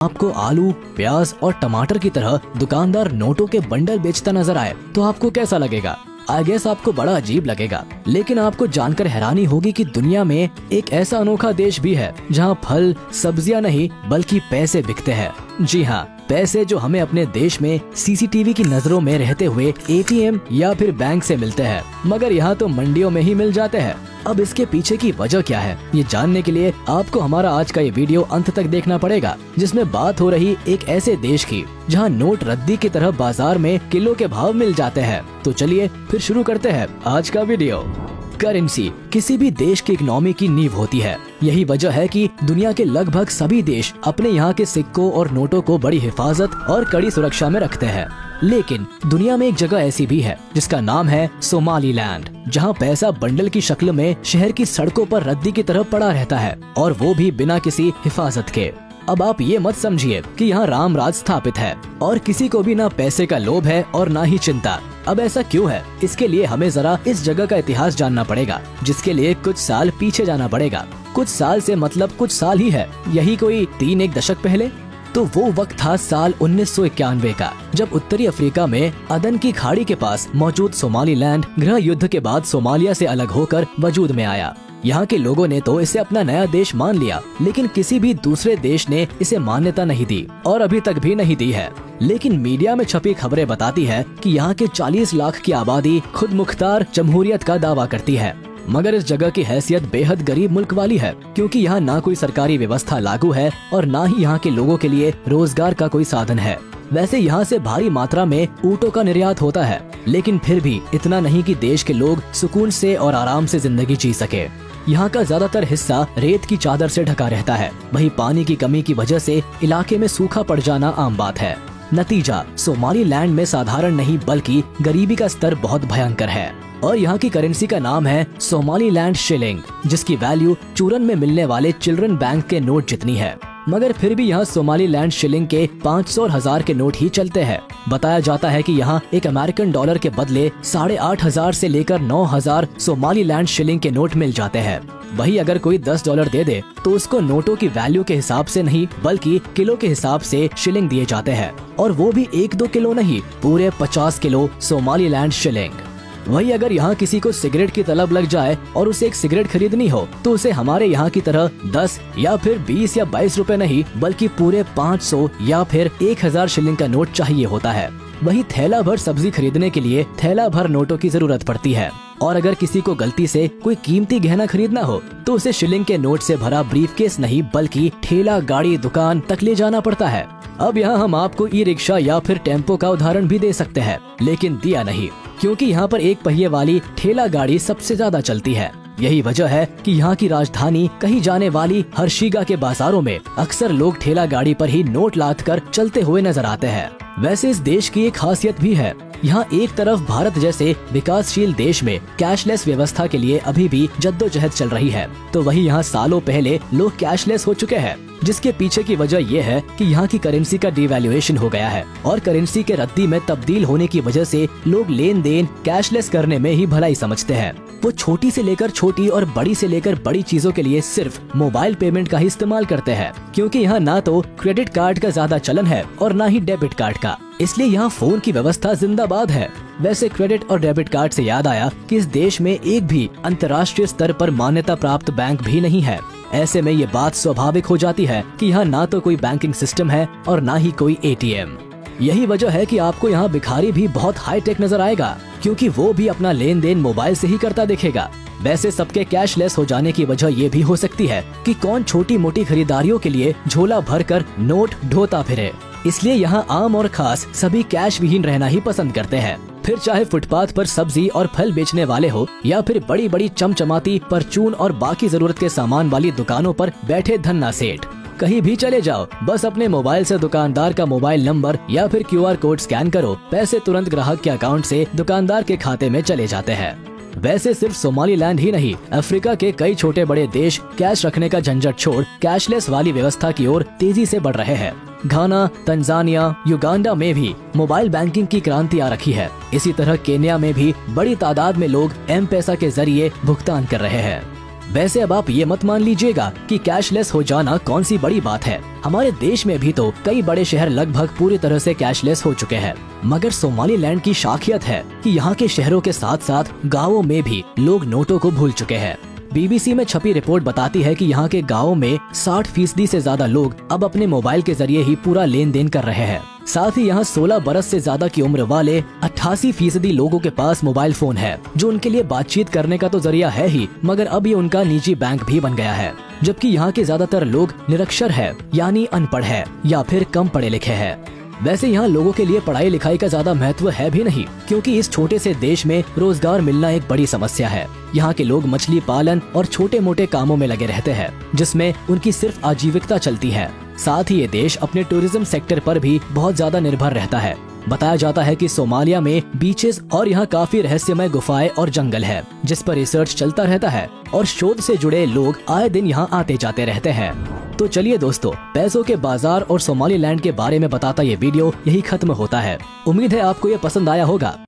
आपको आलू, प्याज और टमाटर की तरह दुकानदार नोटों के बंडल बेचता नजर आए तो आपको कैसा लगेगा? आई गेस आपको बड़ा अजीब लगेगा, लेकिन आपको जानकर हैरानी होगी कि दुनिया में एक ऐसा अनोखा देश भी है जहां फल, सब्जियां नहीं बल्कि पैसे बिकते हैं। जी हाँ, पैसे जो हमें अपने देश में सीसीटीवी की नजरों में रहते हुए एटीएम या फिर बैंक से मिलते हैं, मगर यहाँ तो मंडियों में ही मिल जाते हैं। अब इसके पीछे की वजह क्या है, ये जानने के लिए आपको हमारा आज का ये वीडियो अंत तक देखना पड़ेगा, जिसमें बात हो रही एक ऐसे देश की जहाँ नोट रद्दी की तरह बाजार में किलो के भाव मिल जाते हैं। तो चलिए फिर शुरू करते हैं आज का वीडियो। करेंसी किसी भी देश की इकोनॉमी की नींव होती है। यही वजह है कि दुनिया के लगभग सभी देश अपने यहाँ के सिक्कों और नोटों को बड़ी हिफाजत और कड़ी सुरक्षा में रखते हैं। लेकिन दुनिया में एक जगह ऐसी भी है जिसका नाम है सोमालीलैंड, जहाँ पैसा बंडल की शक्ल में शहर की सड़कों पर रद्दी की तरह पड़ा रहता है, और वो भी बिना किसी हिफाजत के। अब आप ये मत समझिए कि यहाँ राम राज स्थापित है और किसी को भी ना पैसे का लोभ है और ना ही चिंता। अब ऐसा क्यों है, इसके लिए हमें जरा इस जगह का इतिहास जानना पड़ेगा, जिसके लिए कुछ साल पीछे जाना पड़ेगा। कुछ साल से मतलब कुछ साल ही है, यही कोई 3-1 दशक पहले। तो वो वक्त था साल 1991 का, जब उत्तरी अफ्रीका में अदन की खाड़ी के पास मौजूद सोमालीलैंड गृह युद्ध के बाद सोमालिया से अलग होकर वजूद में आया। यहाँ के लोगों ने तो इसे अपना नया देश मान लिया, लेकिन किसी भी दूसरे देश ने इसे मान्यता नहीं दी और अभी तक भी नहीं दी है। लेकिन मीडिया में छपी खबरें बताती है कि यहाँ के 40 लाख की आबादी खुद मुख्तार जमहूरियत का दावा करती है, मगर इस जगह की हैसियत बेहद गरीब मुल्क वाली है, क्योंकि यहाँ ना कोई सरकारी व्यवस्था लागू है और ना ही यहाँ के लोगों के लिए रोजगार का कोई साधन है। वैसे यहाँ से भारी मात्रा में ऊँटों का निर्यात होता है, लेकिन फिर भी इतना नहीं कि देश के लोग सुकून से और आराम से जिंदगी जी सके। यहाँ का ज्यादातर हिस्सा रेत की चादर से ढका रहता है। वहीं पानी की कमी की वजह से इलाके में सूखा पड़ जाना आम बात है। नतीजा, सोमालीलैंड में साधारण नहीं बल्कि गरीबी का स्तर बहुत भयंकर है, और यहाँ की करेंसी का नाम है सोमालीलैंड शिलिंग, जिसकी वैल्यू चूरन में मिलने वाले चिल्ड्रन बैंक के नोट जितनी है। मगर फिर भी यहाँ सोमालीलैंड शिलिंग के 500 और 1000 के नोट ही चलते हैं। बताया जाता है कि यहाँ एक अमेरिकन डॉलर के बदले 8500 से लेकर 9000 सोमालीलैंड शिलिंग के नोट मिल जाते हैं। वही अगर कोई $10 दे दे तो उसको नोटों की वैल्यू के हिसाब से नहीं बल्कि किलो के हिसाब से शिलिंग दिए जाते हैं, और वो भी 1-2 किलो नहीं, पूरे 50 किलो सोमालीलैंड शिलिंग। वही अगर यहाँ किसी को सिगरेट की तलब लग जाए और उसे एक सिगरेट खरीदनी हो तो उसे हमारे यहाँ की तरह 10 या फिर 20 या 22 रुपए नहीं बल्कि पूरे 500 या फिर 1000 शिलिंग का नोट चाहिए होता है। वही थैला भर सब्जी खरीदने के लिए थैला भर नोटों की जरूरत पड़ती है, और अगर किसी को गलती से कोई कीमती गहना खरीदना हो तो उसे शिलिंग के नोट से भरा ब्रीफकेस नहीं बल्कि ठेला गाड़ी दुकान तक ले जाना पड़ता है। अब यहाँ हम आपको ई रिक्शा या फिर टेम्पो का उदाहरण भी दे सकते हैं, लेकिन दिया नहीं, क्योंकि यहाँ पर एक पहिए वाली ठेला गाड़ी सबसे ज्यादा चलती है। यही वजह है कि यहाँ की राजधानी कहीं जाने वाली हर्षिगा के बाजारों में अक्सर लोग ठेला गाड़ी पर ही नोट लाद कर चलते हुए नजर आते हैं। वैसे इस देश की एक खासियत भी है, यहाँ एक तरफ भारत जैसे विकासशील देश में कैशलेस व्यवस्था के लिए अभी भी जद्दोजहद चल रही है, तो वही यहाँ सालों पहले लोग कैशलेस हो चुके हैं, जिसके पीछे की वजह यह है कि यहाँ की करेंसी का डिवैल्यूएशन हो गया है, और करेंसी के रद्दी में तब्दील होने की वजह से लोग लेन देन कैशलेस करने में ही भलाई समझते हैं। वो छोटी से लेकर छोटी और बड़ी से लेकर बड़ी चीजों के लिए सिर्फ मोबाइल पेमेंट का ही इस्तेमाल करते हैं, क्योंकि यहाँ ना तो क्रेडिट कार्ड का ज्यादा चलन है और ना ही डेबिट कार्ड का, इसलिए यहाँ फोन की व्यवस्था जिंदाबाद है। वैसे क्रेडिट और डेबिट कार्ड से याद आया कि इस देश में एक भी अंतर्राष्ट्रीय स्तर पर मान्यता प्राप्त बैंक भी नहीं है। ऐसे में ये बात स्वाभाविक हो जाती है कि यहाँ ना तो कोई बैंकिंग सिस्टम है और ना ही कोई एटीएम। यही वजह है कि आपको यहाँ भिखारी भी बहुत हाई टेक नजर आएगा, क्योंकि वो भी अपना लेन देन मोबाइल से ही करता दिखेगा। वैसे सबके कैशलेस हो जाने की वजह ये भी हो सकती है कि कौन छोटी मोटी खरीदारियों के लिए झोला भरकर नोट ढोता फिरे, इसलिए यहाँ आम और खास सभी कैश विहीन रहना ही पसंद करते हैं। फिर चाहे फुटपाथ पर सब्जी और फल बेचने वाले हो या फिर बड़ी बड़ी चमचमाती परचून और बाकी जरूरत के सामान वाली दुकानों पर बैठे धन्ना सेठ, कहीं भी चले जाओ, बस अपने मोबाइल से दुकानदार का मोबाइल नंबर या फिर QR कोड स्कैन करो, पैसे तुरंत ग्राहक के अकाउंट से दुकानदार के खाते में चले जाते हैं। वैसे सिर्फ सोमालीलैंड ही नहीं, अफ्रीका के कई छोटे बड़े देश कैश रखने का झंझट छोड़ कैशलेस वाली व्यवस्था की ओर तेजी से बढ़ रहे हैं। घाना, तंजानिया, युगांडा में भी मोबाइल बैंकिंग की क्रांति आ रखी है। इसी तरह केन्या में भी बड़ी तादाद में लोग M-पेसा के जरिए भुगतान कर रहे हैं। वैसे अब आप ये मत मान लीजिएगा कि कैशलेस हो जाना कौन सी बड़ी बात है। हमारे देश में भी तो कई बड़े शहर लगभग पूरी तरह से कैशलेस हो चुके हैं, मगर सोमालीलैंड की खासियत है कि यहाँ के शहरों के साथ साथ गाँवों में भी लोग नोटों को भूल चुके हैं। BBC में छपी रिपोर्ट बताती है कि यहाँ के गाँवों में 60% से ज्यादा लोग अब अपने मोबाइल के जरिए ही पूरा लेन देन कर रहे हैं। साथ ही यहाँ 16 बरस से ज्यादा की उम्र वाले 88% लोगों के पास मोबाइल फोन है, जो उनके लिए बातचीत करने का तो जरिया है ही, मगर अब ये उनका निजी बैंक भी बन गया है। जबकि यहाँ के ज्यादातर लोग निरक्षर है, यानी अनपढ़ है या फिर कम पढ़े लिखे हैं। वैसे यहाँ लोगों के लिए पढ़ाई लिखाई का ज्यादा महत्व है भी नहीं, क्योंकि इस छोटे से देश में रोजगार मिलना एक बड़ी समस्या है। यहाँ के लोग मछली पालन और छोटे मोटे कामों में लगे रहते हैं, जिसमें उनकी सिर्फ आजीविकता चलती है। साथ ही ये देश अपने टूरिज्म सेक्टर पर भी बहुत ज्यादा निर्भर रहता है। बताया जाता है कि सोमालिया में बीचेस और यहाँ काफी रहस्यमय गुफाएं और जंगल है, जिस पर रिसर्च चलता रहता है और शोध से जुड़े लोग आए दिन यहाँ आते जाते रहते हैं। तो चलिए दोस्तों, पैसों के बाजार और सोमालीलैंड के बारे में बताता ये वीडियो यही खत्म होता है। उम्मीद है आपको ये पसंद आया होगा।